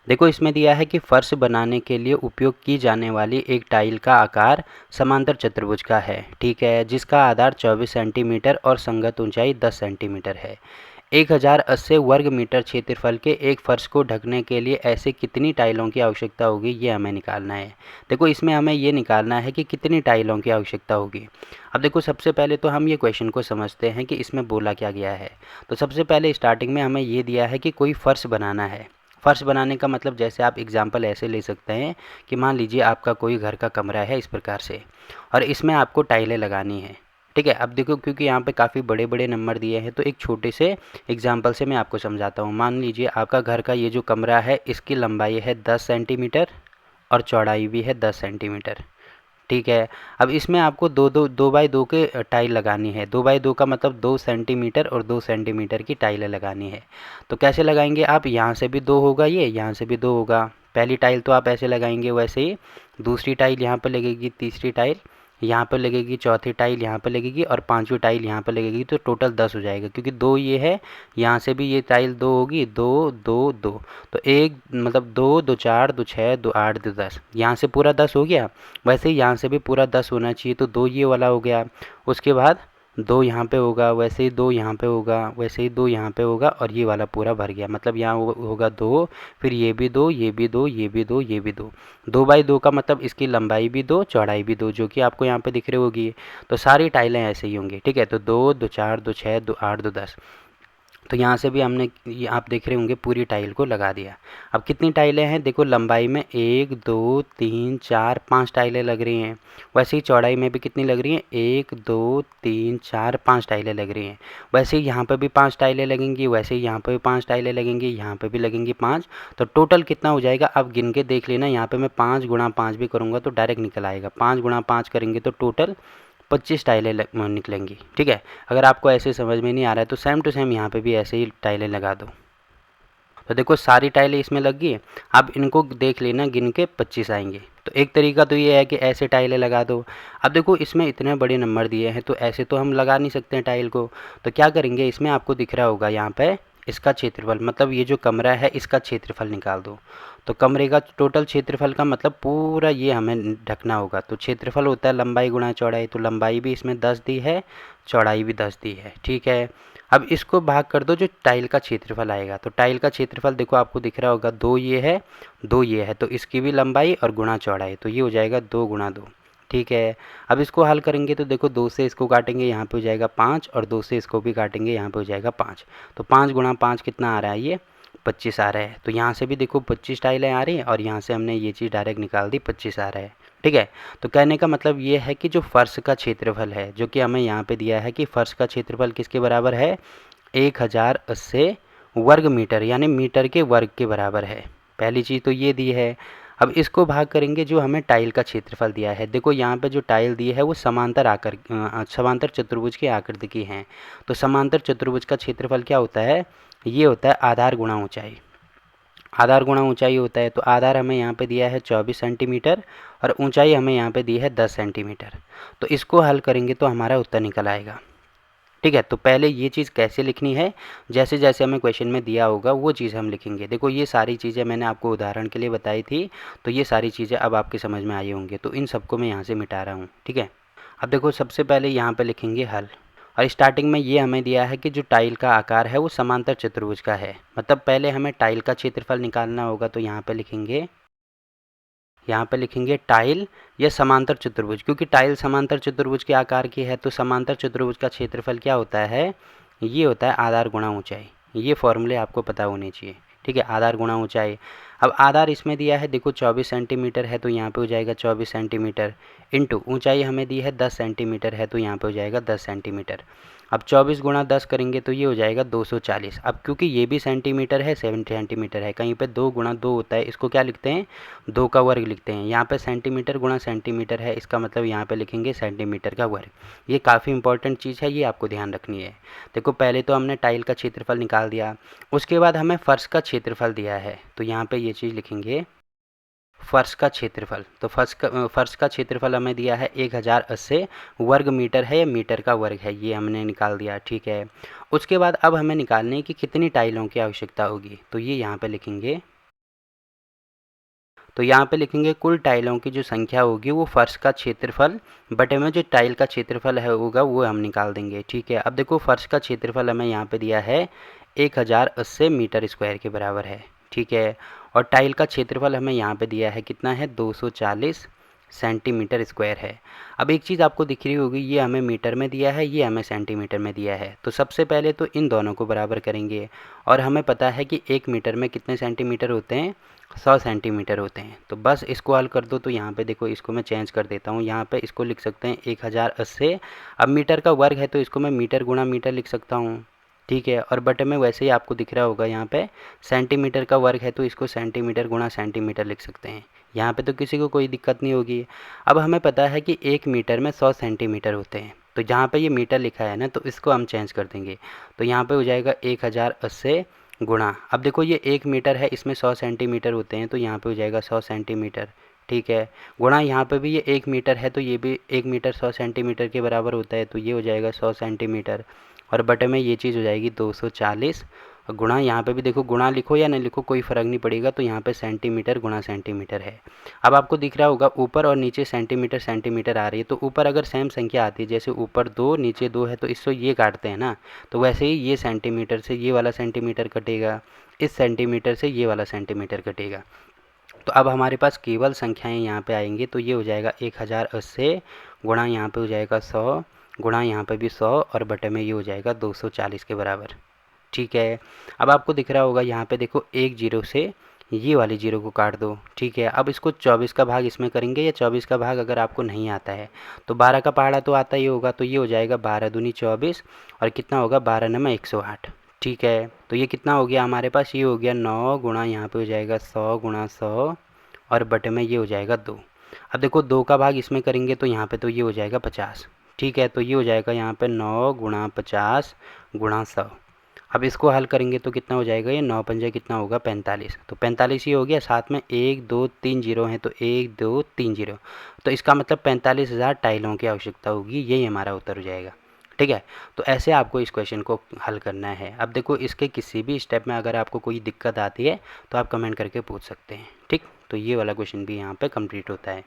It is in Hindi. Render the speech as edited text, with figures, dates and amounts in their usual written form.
देखो इसमें दिया है कि फर्श बनाने के लिए उपयोग की जाने वाली एक टाइल का आकार समांतर चतुर्भुज का है, ठीक है, जिसका आधार 24 सेंटीमीटर और संगत ऊंचाई 10 सेंटीमीटर है। 1080 वर्ग मीटर क्षेत्रफल के एक फर्श को ढकने के लिए ऐसे कितनी टाइलों की आवश्यकता होगी, ये हमें निकालना है। देखो इसमें हमें ये निकालना है कि कितनी टाइलों की आवश्यकता होगी। अब देखो सबसे पहले तो हम ये क्वेश्चन को समझते हैं कि इसमें बोला क्या गया है। तो सबसे पहले स्टार्टिंग में हमें ये दिया है कि कोई फर्श बनाना है। फर्श बनाने का मतलब जैसे आप एग्जाम्पल ऐसे ले सकते हैं कि मान लीजिए आपका कोई घर का कमरा है इस प्रकार से, और इसमें आपको टाइलें लगानी है, ठीक है। अब देखो क्योंकि यहाँ पे काफ़ी बड़े बड़े नंबर दिए हैं तो एक छोटे से एग्जाम्पल से मैं आपको समझाता हूँ। मान लीजिए आपका घर का ये जो कमरा है इसकी लंबाई है 10 सेंटीमीटर और चौड़ाई भी है 10 सेंटीमीटर, ठीक है। अब इसमें आपको दो बाई दो के टाइल लगानी है। 2 बाई 2 का मतलब 2 सेंटीमीटर और 2 सेंटीमीटर की टाइलें लगानी है। तो कैसे लगाएंगे आप, यहाँ से भी 2 होगा, ये यहाँ से भी 2 होगा। पहली टाइल तो आप ऐसे लगाएंगे, वैसे ही दूसरी टाइल यहाँ पर लगेगी, तीसरी टाइल यहाँ पर लगेगी, चौथी टाइल यहाँ पर लगेगी और पांचवी टाइल यहाँ पर लगेगी। तो टोटल 10 हो जाएगा, क्योंकि 2 ये है, यहाँ से भी ये टाइल 2 होगी, 2 2 2। तो एक मतलब 2 2 4 2 6 2 8 2 10, यहाँ से पूरा 10 हो गया। वैसे ही यहाँ से भी पूरा 10 होना चाहिए, तो 2 ये वाला हो गया। उसके बाद 2 यहाँ पे होगा, वैसे ही 2 यहाँ पे होगा, वैसे ही 2 यहाँ पे होगा और ये वाला पूरा भर गया। मतलब यहाँ होगा 2, फिर ये भी 2, ये भी 2, ये भी 2, ये भी 2। 2 बाई 2 का मतलब इसकी लंबाई भी 2, चौड़ाई भी 2, जो कि आपको यहाँ पे दिख रही होगी। तो सारी टाइलें ऐसे ही होंगी, ठीक है। तो 2 2 4 2 6 2 8 2 10। तो यहाँ से भी हमने, ये आप देख रहे होंगे, पूरी टाइल को लगा दिया। अब कितनी टाइलें हैं, देखो लंबाई में 1 2 3 4 5 टाइलें लग रही हैं। वैसे ही चौड़ाई में भी कितनी लग रही हैं, 1 2 3 4 5 टाइलें लग रही हैं। वैसे ही यहाँ पर भी 5 टाइलें लगेंगी, वैसे ही यहाँ पर भी 5 टाइलें लगेंगी, यहाँ पर भी लगेंगी 5। तो टोटल कितना हो जाएगा, अब गिन के देख लेना। यहाँ पर मैं 5 गुणा 5 भी करूँगा तो डायरेक्ट निकल आएगा। 5 गुणा 5 करेंगे तो टोटल 25 टाइलें निकलेंगी, ठीक है। अगर आपको ऐसे समझ में नहीं आ रहा है तो सेम टू सेम यहाँ पे भी ऐसे ही टाइलें लगा दो। तो देखो सारी टाइलें इसमें लग गई। अब इनको देख लेना, गिन के 25 आएंगे। तो एक तरीका तो ये है कि ऐसे टाइलें लगा दो। अब देखो इसमें इतने बड़े नंबर दिए हैं तो ऐसे तो हम लगा नहीं सकते हैं टाइल को। तो क्या करेंगे, इसमें आपको दिख रहा होगा यहाँ पे इसका क्षेत्रफल, मतलब ये जो कमरा है इसका क्षेत्रफल निकाल दो। तो कमरे का टोटल क्षेत्रफल का मतलब पूरा ये हमें ढकना होगा। तो क्षेत्रफल होता है लंबाई गुणा चौड़ाई, तो लंबाई भी इसमें 10 दी है, चौड़ाई भी 10 दी है, ठीक है। अब इसको भाग कर दो, जो टाइल का क्षेत्रफल आएगा। तो टाइल का क्षेत्रफल देखो आपको दिख रहा होगा, 2 ये है, 2 ये है, तो इसकी भी लंबाई और गुणा चौड़ाई, तो ये हो जाएगा 2 गुणा 2, ठीक है। अब इसको हल करेंगे तो देखो 2 से इसको काटेंगे, यहाँ पे हो जाएगा 5, और 2 से इसको भी काटेंगे, यहाँ पे हो जाएगा 5। तो 5 गुणा 5 कितना आ रहा है, ये 25 आ रहा है। तो यहाँ से भी देखो 25 टाइलें आ रही हैं, और यहाँ से हमने ये चीज़ डायरेक्ट निकाल दी, 25 आ रहा है, ठीक है। तो कहने का मतलब ये है कि जो फर्श का क्षेत्रफल है, जो कि हमें यहाँ पे दिया है कि फर्श का क्षेत्रफल किसके बराबर है, 1080 वर्ग मीटर, यानी मीटर के वर्ग के बराबर है। पहली चीज़ तो ये दी है। अब इसको भाग करेंगे जो हमें टाइल का क्षेत्रफल दिया है। देखो यहाँ पे जो टाइल दी है वो समांतर चतुर्भुज की आकृति की हैं। तो समांतर चतुर्भुज का क्षेत्रफल क्या होता है, ये होता है आधार गुणा ऊंचाई। आधार गुणा ऊंचाई होता है। तो आधार हमें यहाँ पे दिया है 24 सेंटीमीटर और ऊंचाई हमें यहाँ पे दी है 10 सेंटीमीटर। तो इसको हल करेंगे तो हमारा उत्तर निकल आएगा, ठीक है। तो पहले ये चीज़ कैसे लिखनी है, जैसे जैसे हमें क्वेश्चन में दिया होगा वो चीज़ हम लिखेंगे। देखो ये सारी चीज़ें मैंने आपको उदाहरण के लिए बताई थी, तो ये सारी चीज़ें अब आपके समझ में आई होंगी। तो इन सबको मैं यहाँ से मिटा रहा हूँ, ठीक है। अब देखो सबसे पहले यहाँ पे लिखेंगे हल, और स्टार्टिंग में ये हमें दिया है कि जो टाइल का आकार है वो समांतर चतुर्भुज का है। मतलब पहले हमें टाइल का क्षेत्रफल निकालना होगा। तो यहाँ पे लिखेंगे टाइल या समांतर चतुर्भुज, क्योंकि टाइल समांतर चतुर्भुज के आकार की है। तो समांतर चतुर्भुज का क्षेत्रफल क्या होता है, ये होता है आधार गुणा ऊंचाई। ये फॉर्मूले आपको पता होने चाहिए, ठीक है, आधार गुणा ऊंचाई। अब आधार इसमें दिया है, देखो 24 सेंटीमीटर है, तो यहाँ पे हो जाएगा 24 सेंटीमीटर, इंटू ऊंचाई हमें दी है 10 सेंटीमीटर है, तो यहाँ पे हो जाएगा 10 सेंटीमीटर। अब 24 गुणा 10 करेंगे तो ये हो जाएगा 240। अब क्योंकि ये भी सेंटीमीटर है, 7 सेंटीमीटर है, कहीं पे 2 गुणा 2 होता है, इसको क्या लिखते हैं, 2 का वर्ग लिखते हैं। यहाँ पे सेंटीमीटर गुणा सेंटीमीटर है, इसका मतलब यहाँ पे लिखेंगे सेंटीमीटर का वर्ग। ये काफ़ी इंपॉर्टेंट चीज़ है, ये आपको ध्यान रखनी है। देखो पहले तो हमने टाइल का क्षेत्रफल निकाल दिया, उसके बाद हमें फर्श का क्षेत्रफल दिया है। तो यहाँ पे ये चीज़ लिखेंगे फर्श का क्षेत्रफल। तो फर्श का क्षेत्रफल हमें दिया है 1080 वर्ग मीटर है, या मीटर का वर्ग है, ये हमने निकाल दिया, ठीक है। उसके बाद अब हमें निकालने की कितनी टाइलों की आवश्यकता होगी। तो ये यहाँ पे लिखेंगे तो यहाँ पे लिखेंगे कुल टाइलों की जो संख्या होगी वो फर्श का क्षेत्रफल बटे में जो टाइल का क्षेत्रफल है होगा वो हम निकाल देंगे। ठीक है, अब देखो फर्श का क्षेत्रफल हमें यहाँ पे दिया है 1080 मीटर स्क्वायर के बराबर है। ठीक है, और टाइल का क्षेत्रफल हमें यहाँ पे दिया है कितना है 240 सेंटीमीटर स्क्वायर है। अब एक चीज़ आपको दिख रही होगी, ये हमें मीटर में दिया है, ये हमें सेंटीमीटर में दिया है। तो सबसे पहले तो इन दोनों को बराबर करेंगे और हमें पता है कि 1 मीटर में कितने सेंटीमीटर होते हैं 100 सेंटीमीटर होते हैं। तो बस इसको हल कर दो। तो यहाँ पे देखो इसको मैं चेंज कर देता हूँ, यहाँ पे इसको लिख सकते हैं 1080। अब मीटर का वर्ग है तो इसको मैं मीटर गुणा मीटर लिख सकता हूँ। ठीक है, और बटे में वैसे ही आपको दिख रहा होगा यहाँ पे सेंटीमीटर का वर्ग है तो इसको सेंटीमीटर गुणा सेंटीमीटर लिख सकते हैं। यहाँ पे तो किसी को कोई दिक्कत नहीं होगी। अब हमें पता है कि 1 मीटर में 100 सेंटीमीटर होते हैं, तो जहाँ पे ये मीटर लिखा है ना तो इसको हम चेंज कर देंगे। तो यहाँ पे हो जाएगा 1080 गुणा, अब देखो ये 1 मीटर है, इसमें 100 सेंटीमीटर होते हैं तो यहाँ पे हो जाएगा 100 सेंटीमीटर। ठीक है, गुणा यहाँ पे भी ये 1 मीटर है तो ये भी 1 मीटर 100 सेंटीमीटर के बराबर होता है तो ये हो जाएगा 100 सेंटीमीटर। और बटे में ये चीज़ हो जाएगी 240 और गुणा यहाँ पे भी देखो गुणा लिखो या नहीं लिखो कोई फ़र्क नहीं पड़ेगा, तो यहाँ पे सेंटीमीटर गुणा सेंटीमीटर है। अब आपको दिख रहा होगा ऊपर और नीचे सेंटीमीटर सेंटीमीटर आ रही है, तो ऊपर अगर सेम संख्या आती है जैसे ऊपर 2 नीचे 2 है तो इससे ये काटते हैं ना, तो वैसे ही ये सेंटीमीटर से ये वाला सेंटीमीटर कटेगा, इस सेंटीमीटर से ये वाला सेंटीमीटर कटेगा। तो अब हमारे पास केवल संख्याएं यहाँ पे आएंगी, तो ये हो जाएगा 1080 गुणा यहाँ पे हो जाएगा 100 गुणा यहाँ पे भी 100 और बटे में ये हो जाएगा 240 के बराबर। ठीक है, अब आपको दिख रहा होगा यहाँ पे देखो एक जीरो से ये वाली जीरो को काट दो। ठीक है, अब इसको 24 का भाग इसमें करेंगे, या 24 का भाग अगर आपको नहीं आता है तो 12 का पहाड़ा तो आता ही होगा, तो ये हो जाएगा 12 दूनी 24 और कितना होगा 12 नमा 108। ठीक है, तो ये कितना हो गया हमारे पास, ये हो गया 9 गुणा यहाँ पे हो जाएगा 100 गुणा 100 और बटे में ये हो जाएगा 2। अब देखो 2 का भाग इसमें करेंगे तो यहाँ पे तो ये हो जाएगा 50। ठीक है, तो ये हो जाएगा यहाँ पे 9 गुणा 50 गुणा 100। अब इसको हल करेंगे तो कितना हो जाएगा, ये 9 पंजे कितना होगा 45, तो 45 ही हो गया, साथ में 1 2 3 जीरो हैं तो 1 2 3 जीरो, तो इसका मतलब 45,000 टाइलों की आवश्यकता होगी, यही हमारा उत्तर हो जाएगा। ठीक है, तो ऐसे आपको इस क्वेश्चन को हल करना है। अब देखो इसके किसी भी स्टेप में अगर आपको कोई दिक्कत आती है तो आप कमेंट करके पूछ सकते हैं। ठीक, तो ये वाला क्वेश्चन भी यहाँ पे कंप्लीट होता है।